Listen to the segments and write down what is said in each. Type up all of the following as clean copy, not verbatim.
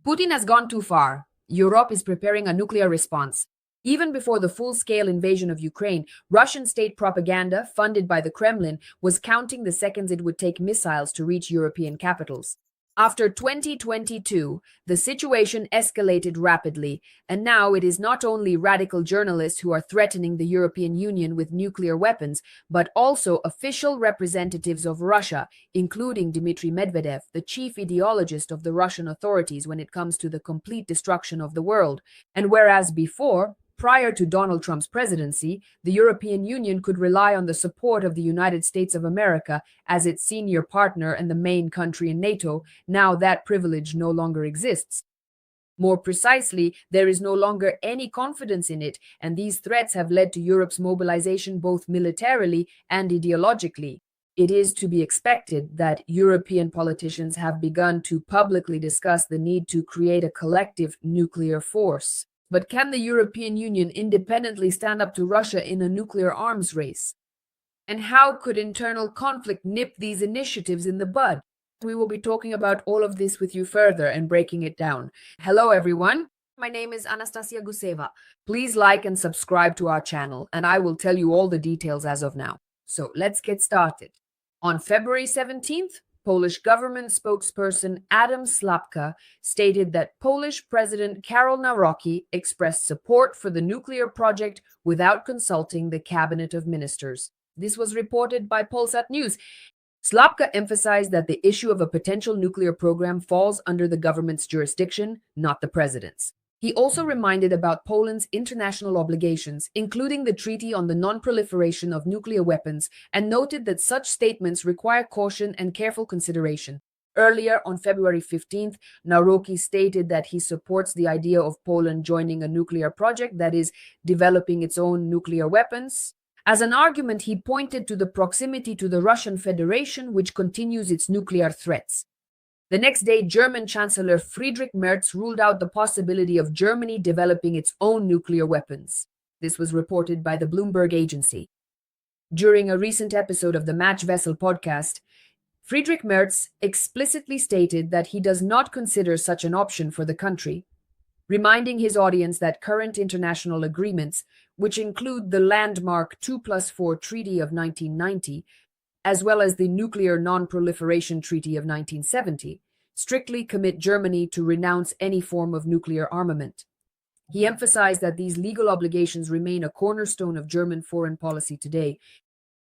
Putin has gone too far. Europe is preparing a nuclear response. Even before the full-scale invasion of Ukraine, Russian state propaganda, funded by the Kremlin, was counting the seconds it would take missiles to reach European capitals. After 2022, the situation escalated rapidly, and now it is not only radical journalists who are threatening the European Union with nuclear weapons, but also official representatives of Russia, including Dmitry Medvedev, the chief ideologist of the Russian authorities when it comes to the complete destruction of the world. And whereas before, prior to Donald Trump's presidency, the European Union could rely on the support of the United States of America as its senior partner and the main country in NATO. Now that privilege no longer exists. More precisely, there is no longer any confidence in it, and these threats have led to Europe's mobilization both militarily and ideologically. It is to be expected that European politicians have begun to publicly discuss the need to create a collective nuclear force. But can the European Union independently stand up to Russia in a nuclear arms race? And how could internal conflict nip these initiatives in the bud? We will be talking about all of this with you further and breaking it down. Hello, everyone. My name is Anastasia Husarieva. Please like and subscribe to our channel, and I will tell you all the details as of now. So let's get started. On February 17th, Polish government spokesperson Adam Slapka stated that Polish President Karol Nawrocki expressed support for the nuclear project without consulting the cabinet of ministers. This was reported by Polsat News. Slapka emphasized that the issue of a potential nuclear program falls under the government's jurisdiction, not the president's. He also reminded about Poland's international obligations, including the Treaty on the Non-Proliferation of Nuclear Weapons, and noted that such statements require caution and careful consideration. Earlier, on February 15th, Nawrocki stated that he supports the idea of Poland joining a nuclear project that is developing its own nuclear weapons. As an argument, he pointed to the proximity to the Russian Federation, which continues its nuclear threats. The next day, German Chancellor Friedrich Merz ruled out the possibility of Germany developing its own nuclear weapons. This was reported by the Bloomberg agency. During a recent episode of the Match Vessel podcast, Friedrich Merz explicitly stated that he does not consider such an option for the country, reminding his audience that current international agreements, which include the landmark 2+4 Treaty of 1990, as well as the Nuclear Non-Proliferation Treaty of 1970, strictly commit Germany to renounce any form of nuclear armament. He emphasized that these legal obligations remain a cornerstone of German foreign policy today.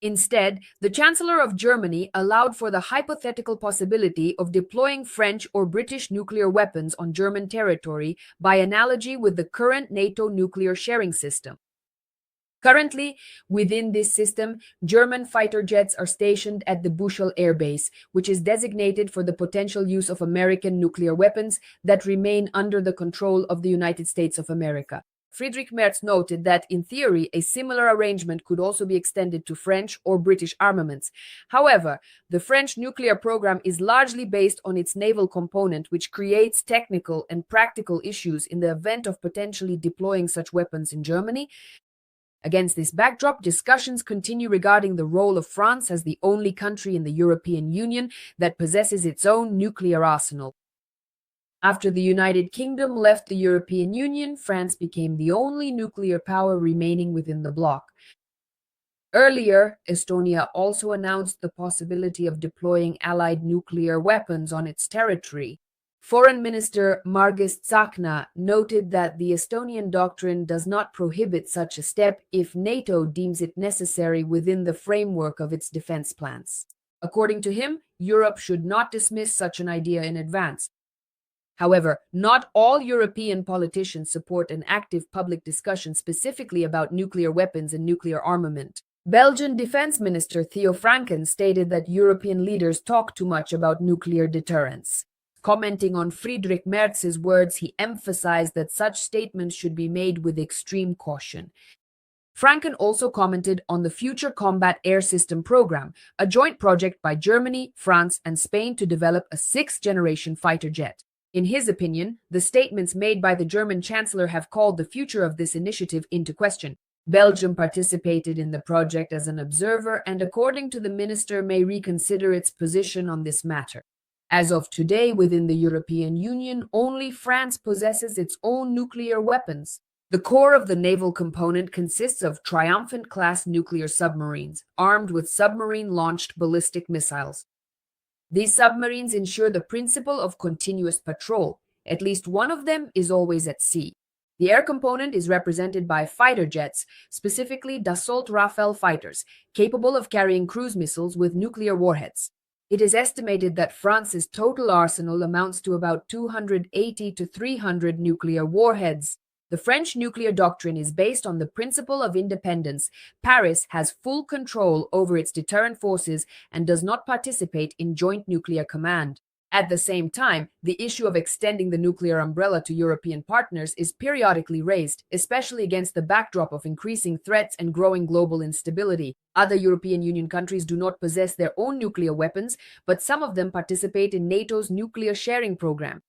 Instead, the Chancellor of Germany allowed for the hypothetical possibility of deploying French or British nuclear weapons on German territory by analogy with the current NATO nuclear sharing system. Currently, within this system, German fighter jets are stationed at the Buchel Air Base, which is designated for the potential use of American nuclear weapons that remain under the control of the United States of America. Friedrich Merz noted that, in theory, a similar arrangement could also be extended to French or British armaments. However, the French nuclear program is largely based on its naval component, which creates technical and practical issues in the event of potentially deploying such weapons in Germany. Against this backdrop, discussions continue regarding the role of France as the only country in the European Union that possesses its own nuclear arsenal. After the United Kingdom left the European Union, France became the only nuclear power remaining within the bloc. Earlier, Estonia also announced the possibility of deploying Allied nuclear weapons on its territory. Foreign Minister Margus Tsahkna noted that the Estonian doctrine does not prohibit such a step if NATO deems it necessary within the framework of its defense plans. According to him, Europe should not dismiss such an idea in advance. However, not all European politicians support an active public discussion specifically about nuclear weapons and nuclear armament. Belgian Defense Minister Theo Franken stated that European leaders talk too much about nuclear deterrence. Commenting on Friedrich Merz's words, he emphasized that such statements should be made with extreme caution. Franken also commented on the Future Combat Air System program, a joint project by Germany, France, and Spain to develop a sixth-generation fighter jet. In his opinion, the statements made by the German Chancellor have called the future of this initiative into question. Belgium participated in the project as an observer and, according to the minister, may reconsider its position on this matter. As of today, within the European Union, only France possesses its own nuclear weapons. The core of the naval component consists of Triomphant-class nuclear submarines, armed with submarine-launched ballistic missiles. These submarines ensure the principle of continuous patrol. At least one of them is always at sea. The air component is represented by fighter jets, specifically Dassault Rafale fighters, capable of carrying cruise missiles with nuclear warheads. It is estimated that France's total arsenal amounts to about 280 to 300 nuclear warheads. The French nuclear doctrine is based on the principle of independence. Paris has full control over its deterrent forces and does not participate in joint nuclear command. At the same time, the issue of extending the nuclear umbrella to European partners is periodically raised, especially against the backdrop of increasing threats and growing global instability. Other European Union countries do not possess their own nuclear weapons, but some of them participate in NATO's nuclear sharing program.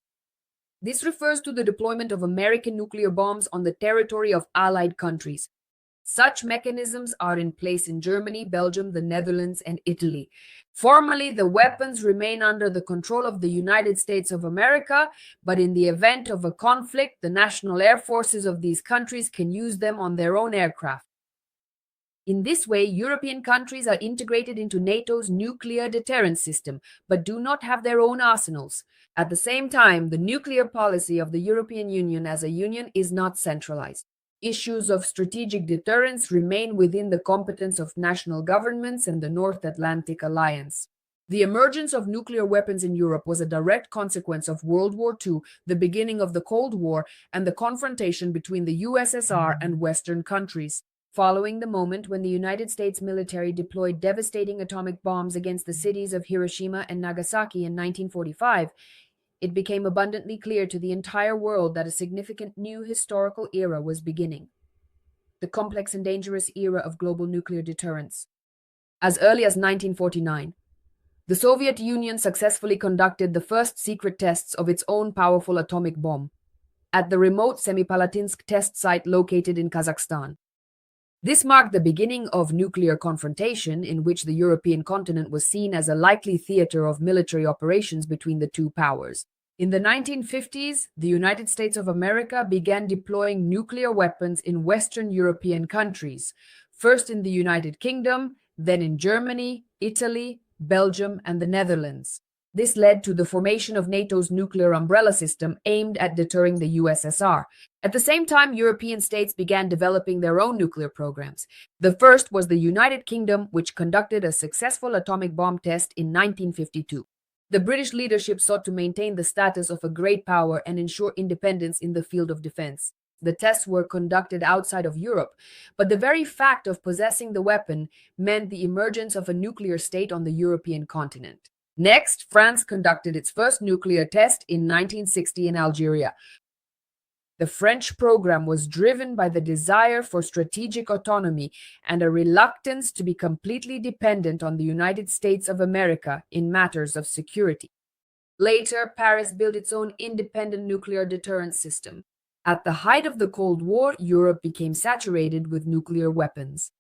This refers to the deployment of American nuclear bombs on the territory of allied countries. Such mechanisms are in place in Germany, Belgium, the Netherlands, and Italy. Formally, the weapons remain under the control of the United States of America, but in the event of a conflict, the national air forces of these countries can use them on their own aircraft. In this way, European countries are integrated into NATO's nuclear deterrence system, but do not have their own arsenals. At the same time, the nuclear policy of the European Union as a union is not centralized. Issues of strategic deterrence remain within the competence of national governments and the North Atlantic Alliance. The emergence of nuclear weapons in Europe was a direct consequence of World War II, the beginning of the Cold War, and the confrontation between the USSR and Western countries. Following the moment when the United States military deployed devastating atomic bombs against the cities of Hiroshima and Nagasaki in 1945, it became abundantly clear to the entire world that a significant new historical era was beginning. The complex and dangerous era of global nuclear deterrence. As early as 1949, the Soviet Union successfully conducted the first secret tests of its own powerful atomic bomb at the remote Semipalatinsk test site located in Kazakhstan. This marked the beginning of nuclear confrontation, in which the European continent was seen as a likely theater of military operations between the two powers. In the 1950s, the United States of America began deploying nuclear weapons in Western European countries, first in the United Kingdom, then in Germany, Italy, Belgium, and the Netherlands. This led to the formation of NATO's nuclear umbrella system aimed at deterring the USSR. At the same time, European states began developing their own nuclear programs. The first was the United Kingdom, which conducted a successful atomic bomb test in 1952. The British leadership sought to maintain the status of a great power and ensure independence in the field of defense. The tests were conducted outside of Europe, but the very fact of possessing the weapon meant the emergence of a nuclear state on the European continent. Next, France conducted its first nuclear test in 1960 in Algeria. The French program was driven by the desire for strategic autonomy and a reluctance to be completely dependent on the United States of America in matters of security. Later, Paris built its own independent nuclear deterrence system. At the height of the Cold War, Europe became saturated with nuclear weapons.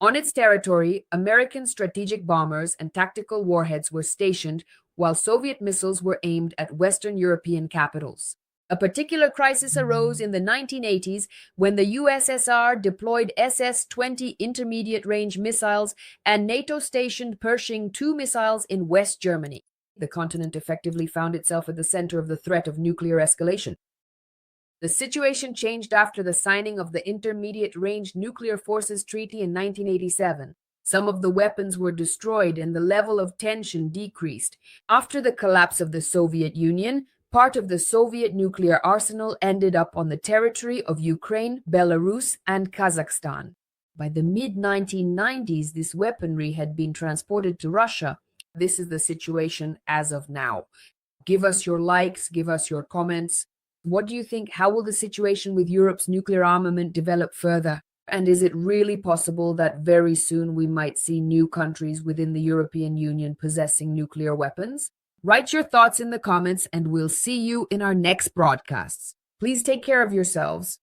On its territory, American strategic bombers and tactical warheads were stationed, while Soviet missiles were aimed at Western European capitals. A particular crisis arose in the 1980s when the USSR deployed SS-20 intermediate-range missiles and NATO stationed Pershing II missiles in West Germany. The continent effectively found itself at the center of the threat of nuclear escalation. The situation changed after the signing of the Intermediate-Range Nuclear Forces Treaty in 1987. Some of the weapons were destroyed and the level of tension decreased. After the collapse of the Soviet Union, part of the Soviet nuclear arsenal ended up on the territory of Ukraine, Belarus, and Kazakhstan. By the mid-1990s, this weaponry had been transported to Russia. This is the situation as of now. Give us your likes, give us your comments. What do you think? How will the situation with Europe's nuclear armament develop further? And is it really possible that very soon we might see new countries within the European Union possessing nuclear weapons? Write your thoughts in the comments and we'll see you in our next broadcasts. Please take care of yourselves.